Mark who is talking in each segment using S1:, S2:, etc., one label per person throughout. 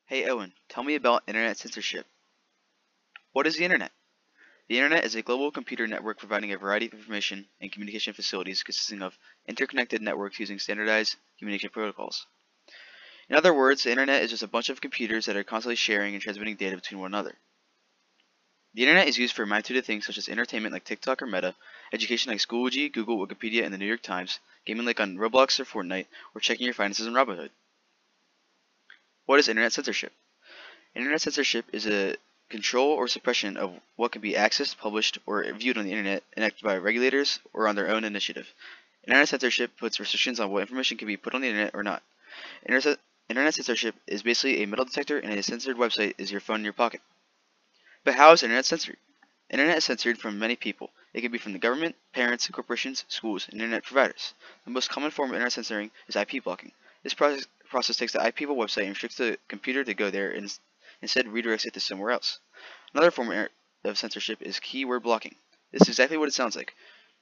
S1: Hey Owen, tell me about internet censorship. What is the internet? The internet is a global computer network providing a variety of information and communication facilities consisting of interconnected networks using standardized communication protocols. In other words, the internet is just a bunch of computers that are constantly sharing and transmitting data between one another. The internet is used for a multitude of things such as entertainment like TikTok or Meta, education like Schoology, Google, Wikipedia, and the New York Times, gaming like on Roblox or Fortnite, or checking your finances on Robinhood. What is internet censorship? Internet censorship is a control or suppression of what can be accessed, published, or viewed on the internet enacted by regulators or on their own initiative. Internet censorship puts restrictions on what information can be put on the internet or not. Internet censorship is basically a metal detector, and a censored website is your phone in your pocket. But how is internet censored? Internet is censored from many people. It can be from the government, parents, corporations, schools, and internet providers. The most common form of internet censoring is IP blocking. This process takes the IP of a website and restricts the computer to go there and instead redirects it to somewhere else. Another form of censorship is keyword blocking. This is exactly what it sounds like.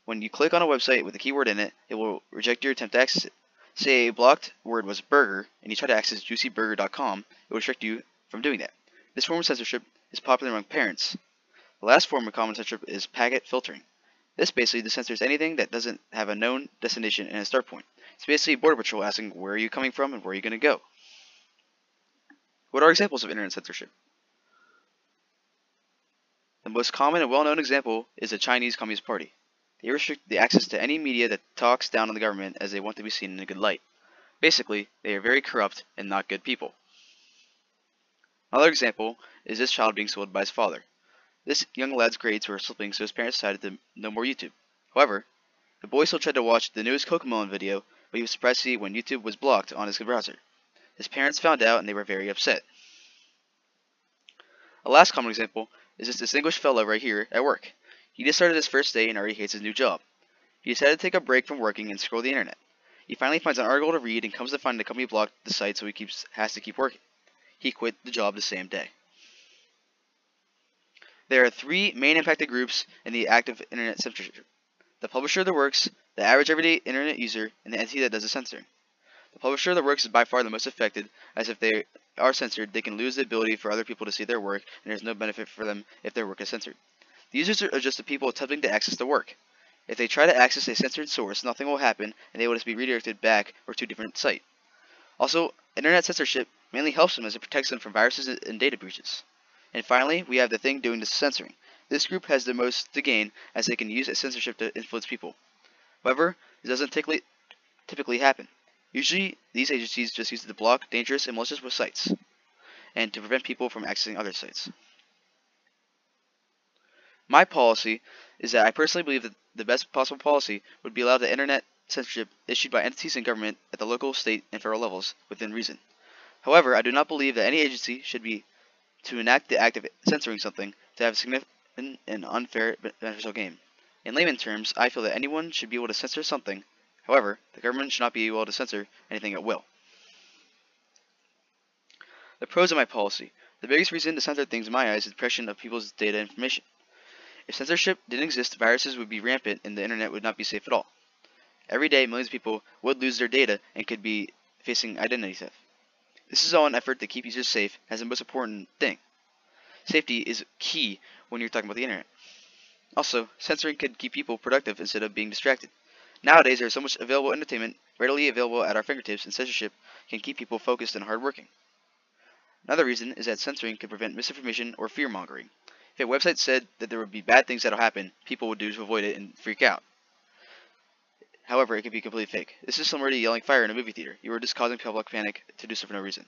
S1: When you click on a website with a keyword in it, it will reject your attempt to access it. Say a blocked word was burger, and you try to access juicyburger.com, it will restrict you from doing that. This form of censorship is popular among parents. The last form of common censorship is packet filtering. This basically censors anything that doesn't have a known destination and a start point. It's basically Border Patrol asking where are you coming from and where are you going to go. What are examples of internet censorship? The most common and well-known example is the Chinese Communist Party. They restrict the access to any media that talks down on the government as they want to be seen in a good light. Basically, they are very corrupt and not good people. Another example is this child being sold by his father. This young lad's grades were slipping, so his parents decided to no more YouTube. However, the boy still tried to watch the newest Cocomelon video, but he was surprised to see when YouTube was blocked on his browser. His parents found out and they were very upset. A last common example is this distinguished fellow right here at work. He just started his first day and already hates his new job. He decided to take a break from working and scroll the internet. He finally finds an article to read and comes to find the company blocked the site, so he has to keep working. He quit the job the same day. There are three main impacted groups in the act of internet censorship: the publisher of the works, the average everyday internet user, and the entity that does the censoring. The publisher of the works is by far the most affected, as if they are censored, they can lose the ability for other people to see their work, and there's no benefit for them if their work is censored. The users are just the people attempting to access the work. If they try to access a censored source, nothing will happen, and they will just be redirected back or to a different site. Also, internet censorship mainly helps them as it protects them from viruses and data breaches. And finally, we have the thing doing the censoring. This group has the most to gain, as they can use censorship to influence people. However, this doesn't typically happen. Usually, these agencies just use it to block dangerous and malicious sites, and to prevent people from accessing other sites. My policy is that I personally believe that the best possible policy would be allow the internet censorship issued by entities in government at the local, state, and federal levels within reason. However, I do not believe that any agency should be to enact the act of censoring something to have a significant and unfair beneficial gain. In layman terms, I feel that anyone should be able to censor something. However, the government should not be able to censor anything at will. The pros of my policy. The biggest reason to censor things in my eyes is the protection of people's data and information. If censorship didn't exist, viruses would be rampant and the internet would not be safe at all. Every day, millions of people would lose their data and could be facing identity theft. This is all an effort to keep users safe as the most important thing. Safety is key when you're talking about the internet. Also, censoring could keep people productive instead of being distracted. Nowadays, there is so much available entertainment readily available at our fingertips, and censorship can keep people focused and hardworking. Another reason is that censoring can prevent misinformation or fear-mongering. If a website said that there would be bad things that will happen, people would do to avoid it and freak out. However, it can be completely fake. This is similar to yelling fire in a movie theater. You are just causing public panic to do so for no reason.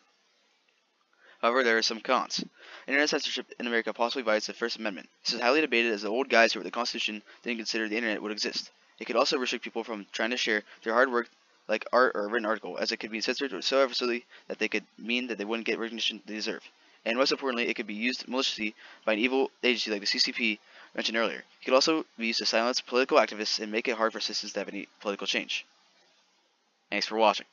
S1: However, there are some cons. Internet censorship in America possibly violates the First Amendment. This is highly debated as the old guys who wrote the Constitution didn't consider the internet would exist. It could also restrict people from trying to share their hard work like art or a written article, as it could be censored so effortlessly that they could mean that they wouldn't get recognition they deserve. And most importantly, it could be used maliciously by an evil agency like the CCP mentioned earlier. It could also be used to silence political activists and make it hard for citizens to have any political change. Thanks for watching.